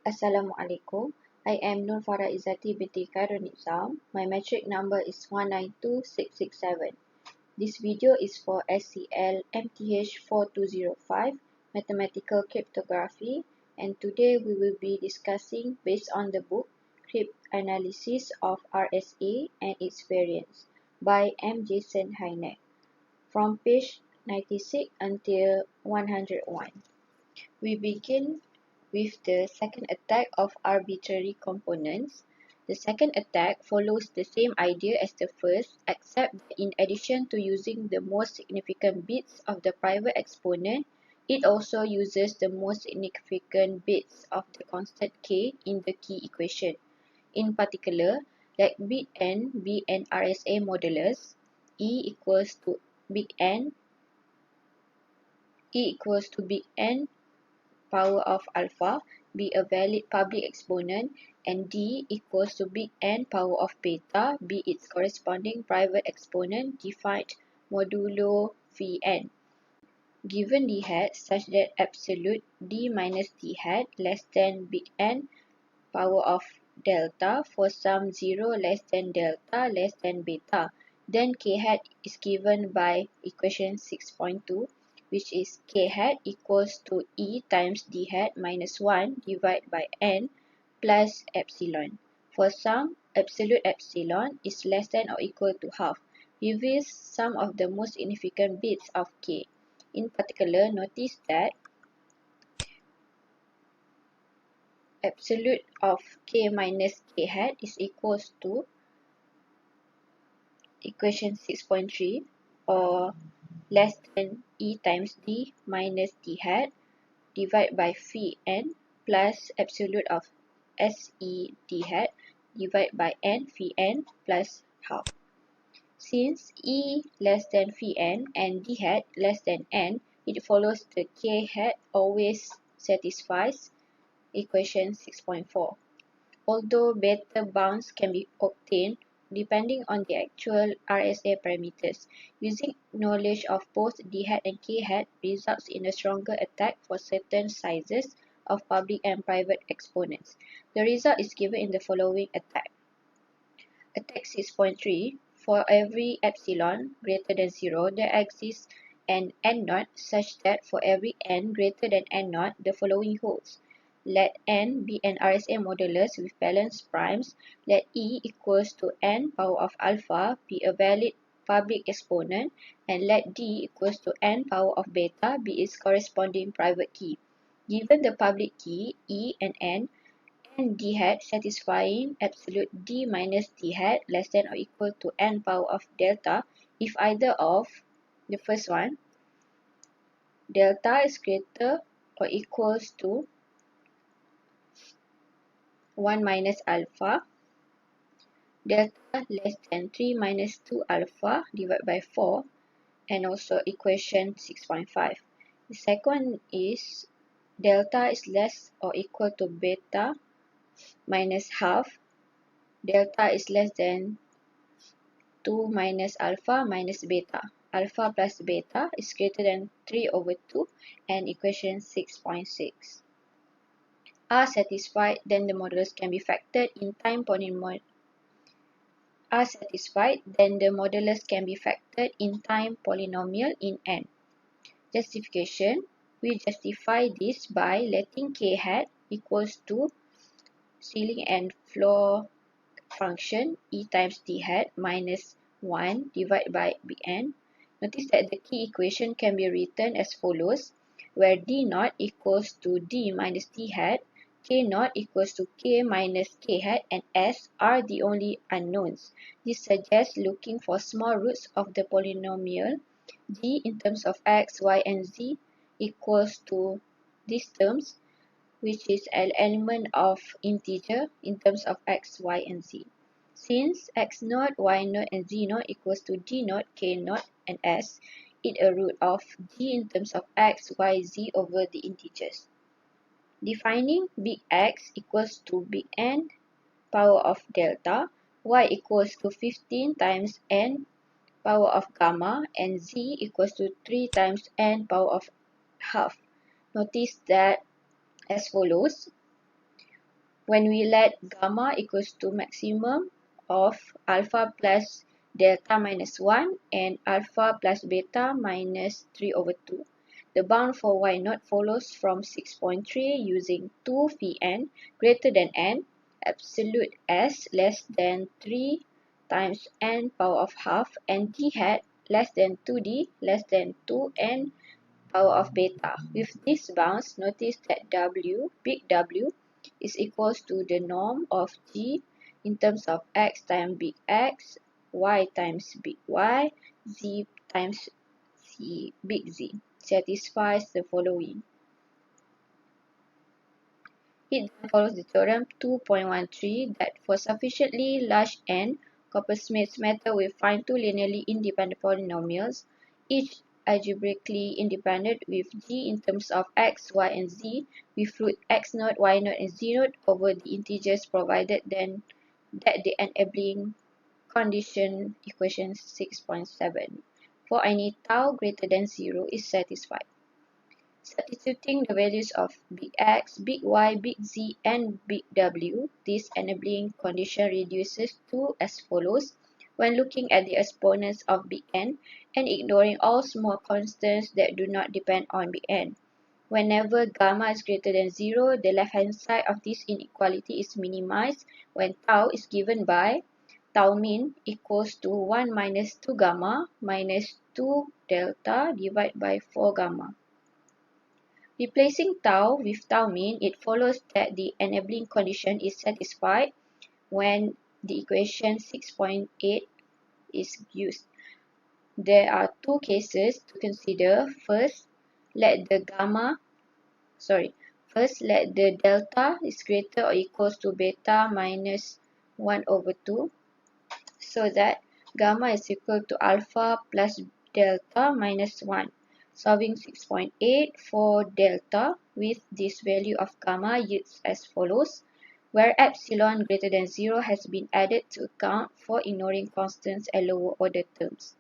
Assalamualaikum. I am Nur Farah Izzati binti Khairunnidzam. My metric number is 192667. This video is for SCL MTH4205 Mathematical Cryptography, and today we will be discussing based on the book Cryptanalysis of RSA and its Variants by M. Jason Hynek from page 96 until 101. We begin with the second attack of arbitrary components. The second attack follows the same idea as the first, except that in addition to using the most significant bits of the private exponent, it also uses the most significant bits of the constant k in the key equation. In particular, let bit n be an RSA modulus, E equals to big N power of alpha be a valid public exponent, and D equals to big N power of beta be its corresponding private exponent defined modulo phi n. Given D hat such that absolute D minus D hat less than big N power of delta for some 0 less than delta less than beta, then K hat is given by equation 6.2, which is K hat equals to E times D hat minus 1 divided by N plus epsilon. For some absolute epsilon is less than or equal to half, reveals some of the most significant bits of K. In particular, notice that absolute of K minus K hat is equals to equation 6.3 or less than E times D minus D hat divided by phi n plus absolute of SE D hat divided by n phi n plus half. Since E less than phi n and D hat less than n, it follows the K hat always satisfies equation 6.4. Although better bounds can be obtained depending on the actual RSA parameters, using knowledge of both D hat and K hat results in a stronger attack for certain sizes of public and private exponents. The result is given in the following attack. Attack 6.3. For every epsilon greater than 0, there exists an n0 such that for every n greater than n0, the following holds. Let n be an RSA modulus with balanced primes. Let E equals to n power of alpha be a valid public exponent, and let D equals to n power of beta be its corresponding private key. Given the public key E and n D hat satisfying absolute D minus D hat less than or equal to n power of delta, if either of the first one, delta is greater or equals to 1 minus alpha, delta less than 3 minus 2 alpha divided by 4, and also equation 6.5. The second one is delta is less or equal to beta minus half, delta is less than 2 minus alpha minus beta. Alpha plus beta is greater than 3 over 2, and equation 6.6. Are satisfied, then the modulus can be factored in time polynomial. Are satisfied, then the modulus can be factored in time polynomial in n. Justification: we justify this by letting K hat equals to ceiling and floor function E times D hat minus 1 divided by big N. Notice that the key equation can be written as follows, where D0 equals to D minus D hat, K0 equals to K minus K hat, and S are the only unknowns. This suggests looking for small roots of the polynomial G in terms of x, y, and z equals to these terms, which is an element of integer in terms of x, y, and z. Since x0, y0, and z0 equals to d0, k0, and s, it a root of g in terms of x, y, z over the integers. Defining big X equals to big N power of delta, Y equals to 15 times N power of gamma, and Z equals to 3 times N power of half. Notice that as follows. when we let gamma equals to maximum of alpha plus delta minus 1 and alpha plus beta minus 3 over 2. The bound for y0 follows from 6.3 using 2 Vn greater than n, absolute s less than 3 times n power of half, and d hat less than 2d less than 2n power of beta. With these bounds, notice that w, big W, is equals to the norm of G in terms of x times big X, y times big Y, z times big Z. Satisfies the following. It then follows the theorem 2.13 that for sufficiently large n, Coppersmith's method will find two linearly independent polynomials, each algebraically independent with G in terms of x, y, and z, with root x0, y0, and z0 over the integers provided then that the enabling condition equation 6.7 for any tau greater than 0 is satisfied. Substituting the values of big X, big Y, big Z, and big W, this enabling condition reduces to as follows when looking at the exponents of big N and ignoring all small constants that do not depend on big N. Whenever gamma is greater than 0, the left-hand side of this inequality is minimized when tau is given by tau min equals to 1 minus 2 gamma minus 2 delta divided by 4 gamma. Replacing tau with tau min, it follows that the enabling condition is satisfied when the equation 6.8 is used. There are two cases to consider. First, let the delta is greater or equals to beta minus 1 over 2, so that gamma is equal to alpha plus delta minus 1. Solving 6.8 for delta with this value of gamma yields as follows, where epsilon greater than 0 has been added to account for ignoring constants and lower order terms.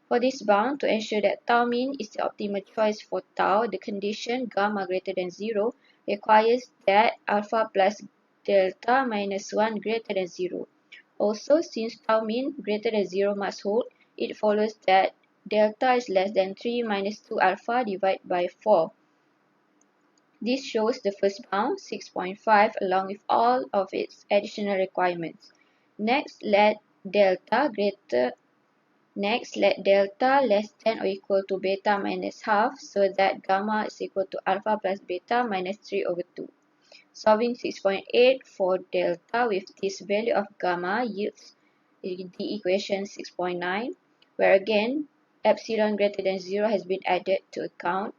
For this bound, to ensure that tau min is the optimal choice for tau, the condition gamma greater than 0 requires that alpha plus delta minus 1 greater than 0. Also, since tau min greater than 0 must hold, it follows that delta is less than 3 minus 2 alpha divided by 4. This shows the first bound, 6.5, along with all of its additional requirements. Next, let delta less than or equal to beta minus half, so that gamma is equal to alpha plus beta minus 3 over 2. Solving 6.8 for delta with this value of gamma yields the equation 6.9, where again epsilon greater than 0 has been added to account,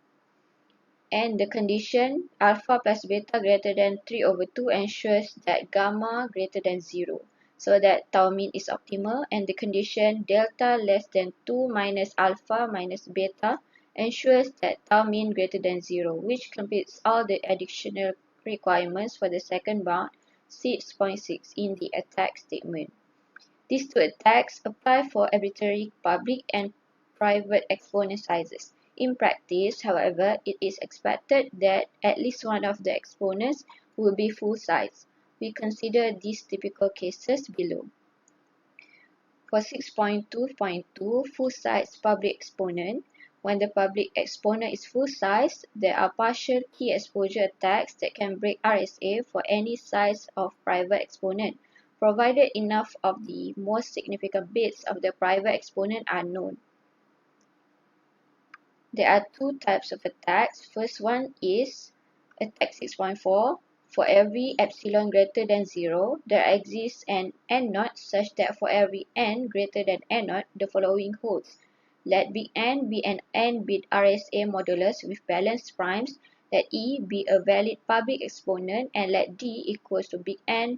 and the condition alpha plus beta greater than 3 over 2 ensures that gamma greater than 0, so that tau min is optimal, and the condition delta less than 2 minus alpha minus beta ensures that tau min greater than 0, which completes all the additional requirements for the second bound, 6.6, in the attack statement. These two attacks apply for arbitrary public and private exponent sizes. In practice, however, it is expected that at least one of the exponents will be full size. We consider these typical cases below. For 6.2.2, full size public exponent, when the public exponent is full size, there are partial key exposure attacks that can break RSA for any size of private exponent, provided enough of the most significant bits of the private exponent are known. There are two types of attacks. First one is attack 6.4. For every epsilon greater than 0, there exists an n0 such that for every n greater than n0, the following holds. Let big N be an n-bit RSA modulus with balanced primes, let E be a valid public exponent, and let D equals to big N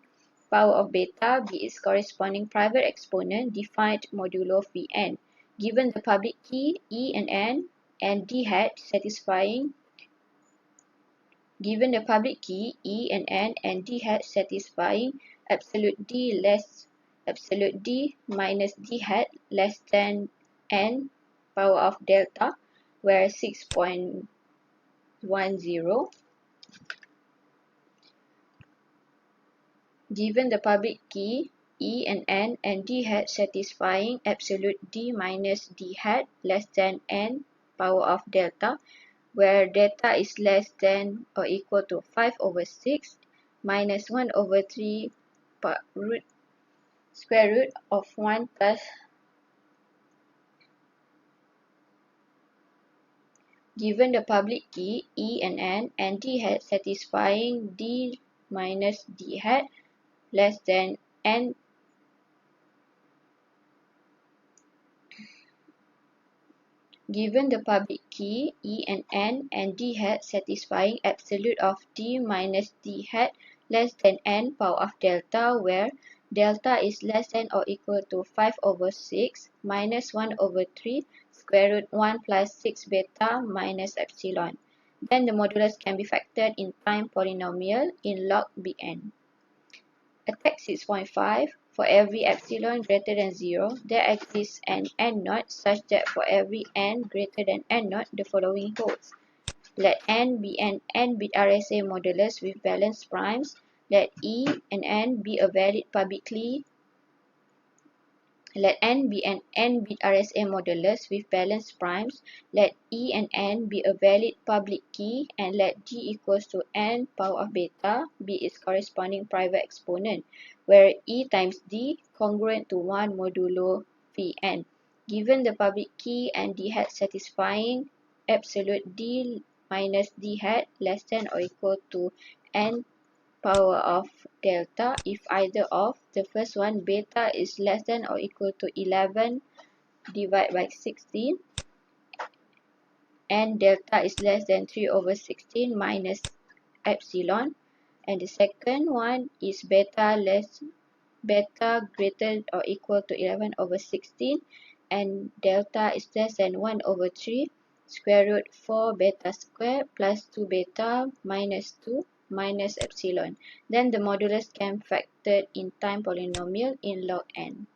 power of beta be its corresponding private exponent defined modulo Vn. Given the public key E and N and D hat satisfying absolute D minus D hat less than N power of delta, where 6.10 Given the public key E and N and D hat satisfying absolute D minus D hat less than N power of delta, where delta is less than or equal to 5 over 6 minus 1 over 3 square root of 1 plus. Given the public key E and N and D hat satisfying D minus D hat less than N. Given the public key E and N and D hat satisfying absolute of D minus D hat less than N power of delta, where delta is less than or equal to 5 over 6 minus 1 over 3 square root 1 plus 6 beta minus epsilon. Then the modulus can be factored in time polynomial in log Bn. Attack 6.5. For every epsilon greater than 0, there exists an n naught such that for every n greater than n naught, the following holds. Let n be an n-bit RSA modulus with balanced primes. Let E and N be a valid publicly. Let n be an n-bit RSA modulus with balanced primes. Let E and N be a valid public key, and let D equals to n power of beta be its corresponding private exponent, where E times D congruent to 1 modulo Vn. Given the public key and D hat satisfying absolute D minus D hat less than or equal to n power of delta if either of the first one beta is less than or equal to 11 divided by 16 and delta is less than 3 over 16 minus epsilon, and the second one is beta greater or equal to 11 over 16 and delta is less than 1 over 3 square root 4 beta square plus 2 beta minus 2 minus epsilon. Then the modulus can factored in time polynomial in log n.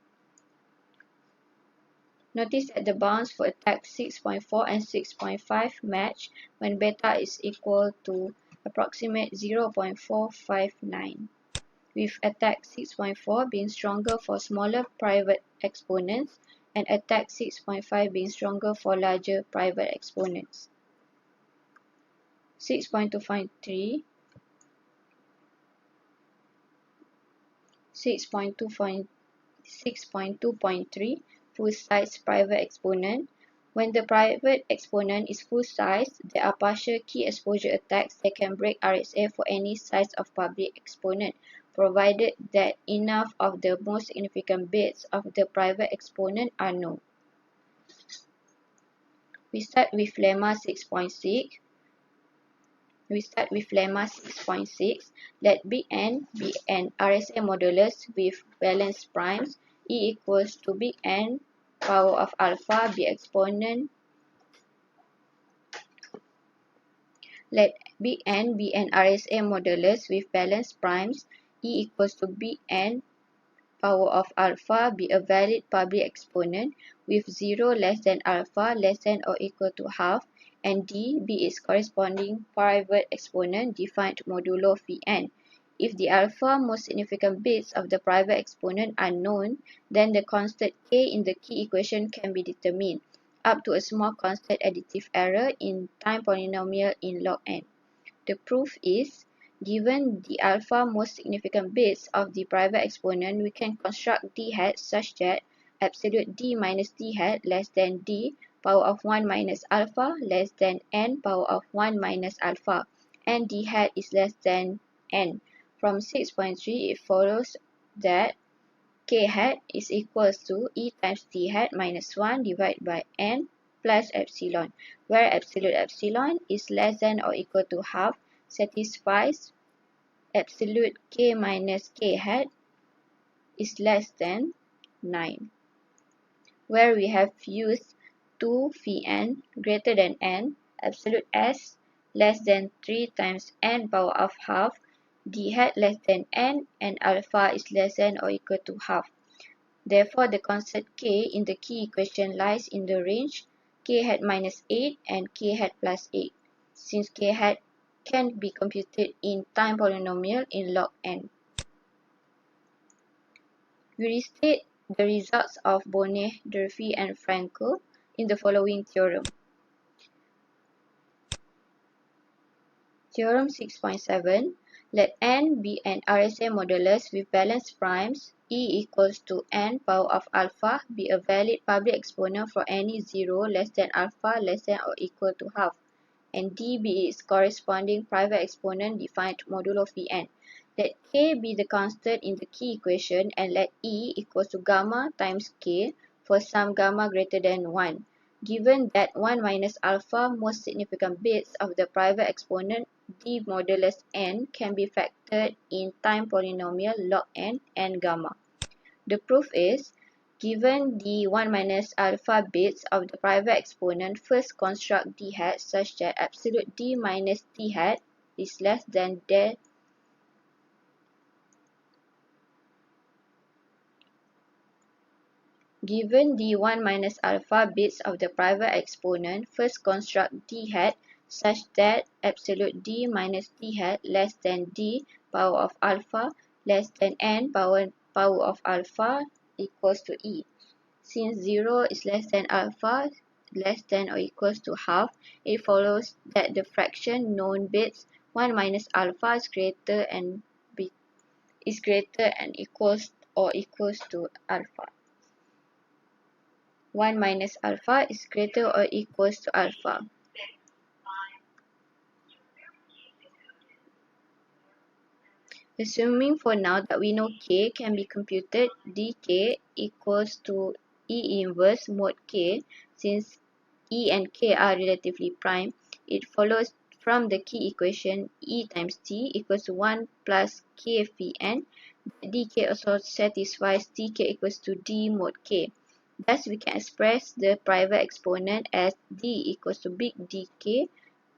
Notice that the bounds for attack 6.4 and 6.5 match when beta is equal to approximate 0.459, with attack 6.4 being stronger for smaller private exponents and attack 6.5 being stronger for larger private exponents. 6.2.3 6.2.3 full-size private exponent. When the private exponent is full-size, there are partial key exposure attacks that can break RSA for any size of public exponent, provided that enough of the most significant bits of the private exponent are known. We start with lemma 6.6. Let big N be an RSA modulus with balanced primes. E equals to big N power of alpha be exponent. Let big N be an RSA modulus with balanced primes. E equals to big N power of alpha be a valid public exponent with 0 less than alpha less than or equal to half, and D be its corresponding private exponent defined modulo Vn. If the alpha most significant bits of the private exponent are known, then the constant k in the key equation can be determined, up to a small constant additive error in time polynomial in log n. The proof is, given the alpha most significant bits of the private exponent, we can construct D hat such that absolute D minus D hat less than D power of 1 minus alpha less than n power of 1 minus alpha, and D hat is less than n. From 6.3, it follows that k hat is equals to E times D hat minus 1 divided by n plus epsilon, where absolute epsilon is less than or equal to half, satisfies absolute k minus k hat is less than 9, where we have used 2 Vn greater than n, absolute s less than 3 times n power of half, D hat less than n, and alpha is less than or equal to half. Therefore, the constant k in the key equation lies in the range k hat minus 8 and k hat plus 8, since k hat can be computed in time polynomial in log n. We restate the results of Bonnet, Durfee, and Frankel in the following theorem. Theorem 6.7. Let n be an RSA modulus with balanced primes. E equals to n power of alpha be a valid public exponent for any 0 less than alpha less than or equal to half, and D be its corresponding private exponent defined modulo Vn. Let k be the constant in the key equation and let E equals to gamma times k for some gamma greater than 1. Given that 1 minus alpha most significant bits of the private exponent D modulus n can be factored in time polynomial log n and gamma. The proof is, given the 1 minus alpha bits of the private exponent, first construct d hat such that absolute d minus d hat is less than that. Given the 1 minus alpha bits of the private exponent, first construct d hat such that absolute d minus d hat less than d power of alpha less than n power of alpha equals to e. Since 0 is less than alpha less than or equals to half, it follows that the fraction known bits 1 minus alpha is greater and equals to alpha. 1 minus alpha is greater or equals to alpha. Assuming for now that we know k can be computed, dk equals to E inverse mod k. Since E and k are relatively prime, it follows from the key equation E times t equals to 1 plus k Vn that dk also satisfies dk equals to d mod k. Thus, we can express the private exponent as d equals to big dk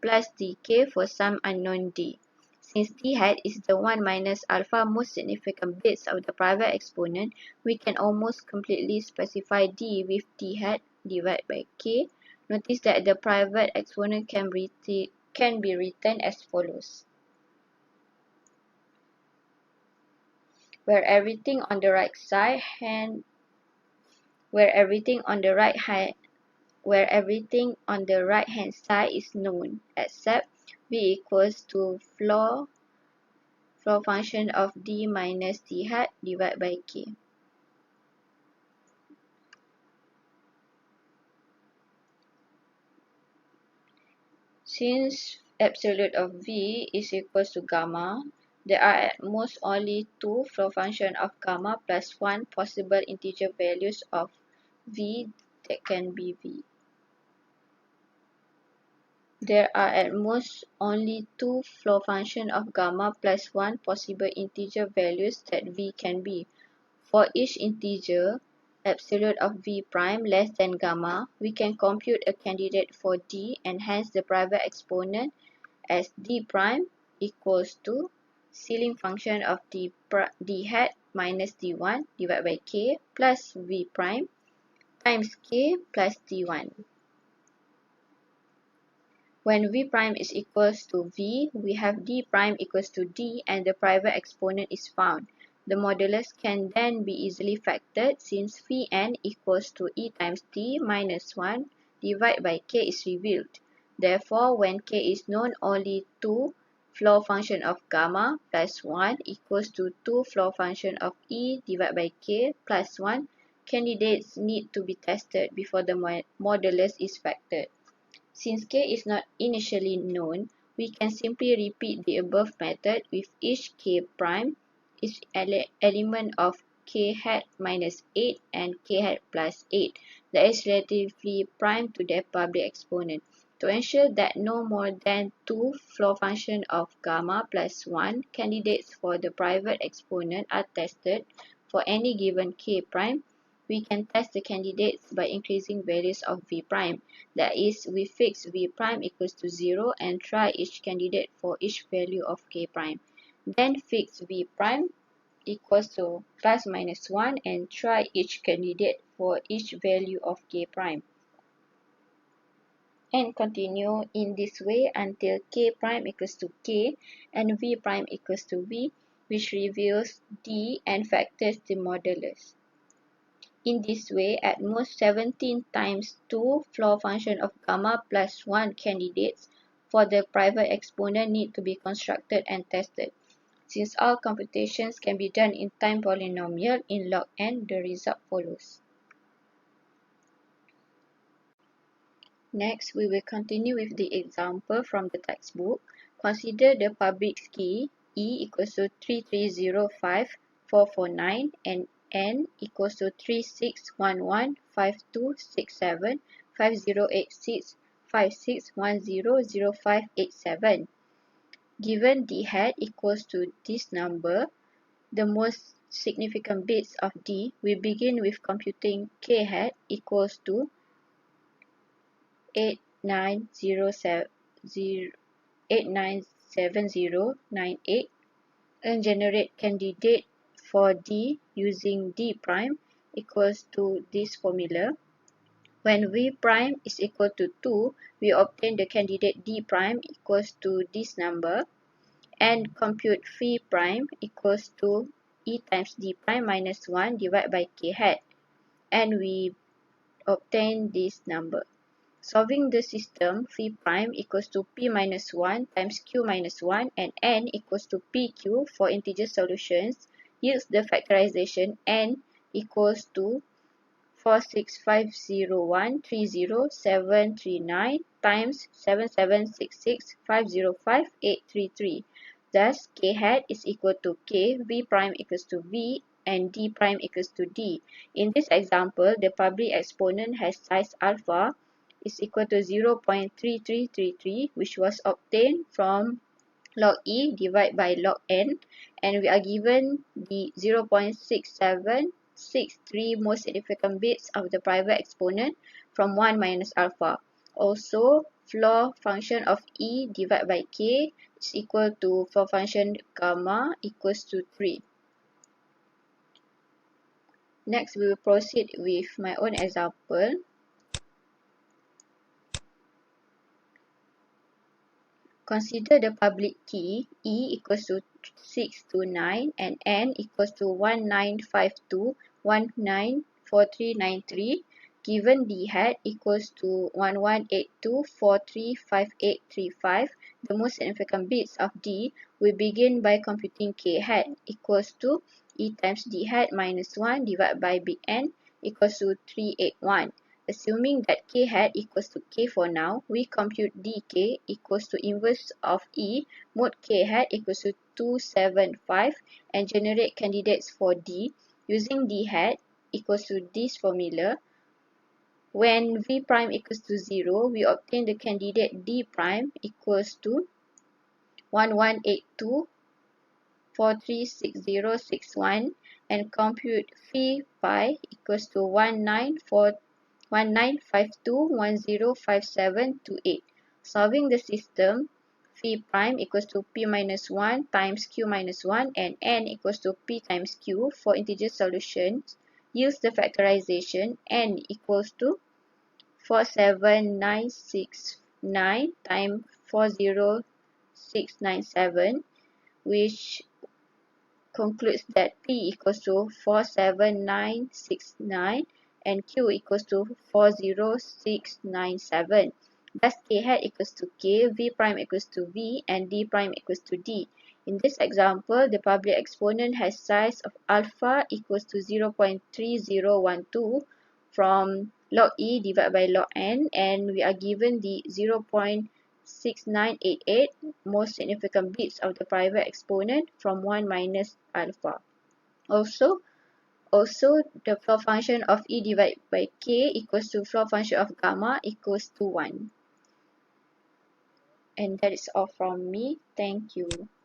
plus dk for some unknown d. Since d hat is the 1 minus alpha most significant bits of the private exponent, we can almost completely specify d with d hat divided by k. Notice that the private exponent can be written as follows. Where everything on the right hand side is known, except v equals to floor function of d minus d hat divided by k. Since absolute of v is equals to gamma, there are at most only two floor functions of gamma plus one possible integer values of v that can be v. There are at most only two floor functions of gamma plus one possible integer values that v can be. For each integer, absolute of v prime less than gamma, we can compute a candidate for d and hence the private exponent as d prime equals to ceiling function of d hat minus d1 divided by k plus v prime times k plus d1. When v prime is equals to v, we have d prime equals to d and the private exponent is found. The modulus can then be easily factored since Vn equals to e times d minus 1 divided by k is revealed. Therefore, when k is known, only 2 floor function of gamma plus 1 equals to 2 floor function of e divided by k plus 1 candidates need to be tested before the modulus is factored. Since k is not initially known, we can simply repeat the above method with each k prime, each element of k hat minus 8 and k hat plus 8 that is relatively prime to their public exponent. To ensure that no more than 2 floor functions of gamma plus 1 candidates for the private exponent are tested for any given k prime, we can test the candidates by increasing values of v prime. That is, we fix v prime equals to 0 and try each candidate for each value of k prime. Then fix v prime equals to plus minus 1 and try each candidate for each value of k prime. And continue in this way until k prime equals to k and v prime equals to v, which reveals D and factors the modulus. In this way, at most 17 times 2 floor function of gamma plus 1 candidates for the private exponent need to be constructed and tested. Since all computations can be done in time polynomial in log n, the result follows. Next, we will continue with the example from the textbook. Consider the public key E equals to 3305449 and N equals to 36115267508656100587. Given D hat equals to this number, the most significant bits of D, we begin with computing K hat equals to 897098 and generate candidate for D using D prime equals to this formula. When V prime is equal to 2, we obtain the candidate D prime equals to this number and compute phi prime equals to E times D prime minus 1 divided by K hat, and we obtain this number. Solving the system, phi prime equals to p minus 1 times q minus 1 and n equals to pq for integer solutions yields the factorization n equals to 4650130,739 times 7766505833. Thus, k hat is equal to k, v prime equals to v, and d prime equals to d. In this example, the public exponent has size alpha is equal to 0.3333, which was obtained from log E divided by log N, and we are given the 0.6763 most significant bits of the private exponent from 1 minus alpha. Also, floor function of E divided by K is equal to floor function gamma equals to 3. Next, we will proceed with my own example. Consider the public key E equals to 629 and N equals to 1952194393 given D hat equals to 1182435835. The most significant bits of D, we begin by computing K hat equals to E times D hat minus 1 divided by big N equals to 381. Assuming that K hat equals to K for now, we compute dk equals to inverse of E mod K hat equals to 275 and generate candidates for D using D hat equals to this formula. When V prime equals to 0, we obtain the candidate D prime equals to 1182436061 and compute phi pi equals to 1952105728. Solving the system, phi prime equals to p minus 1 times q minus 1 and n equals to p times q for integer solutions yields the factorization n equals to 47969 times 40697, which concludes that P equals to 47969 and Q equals to 40697. Thus, K hat equals to K, V prime equals to V, and D prime equals to D. In this example, the public exponent has size of alpha equals to 0.3012 from log E divided by log N, and we are given the 0.6988 most significant bits of the private exponent from 1 minus alpha. Also, the floor function of E divided by K equals to floor function of gamma equals to 1. And that is all from me. Thank you.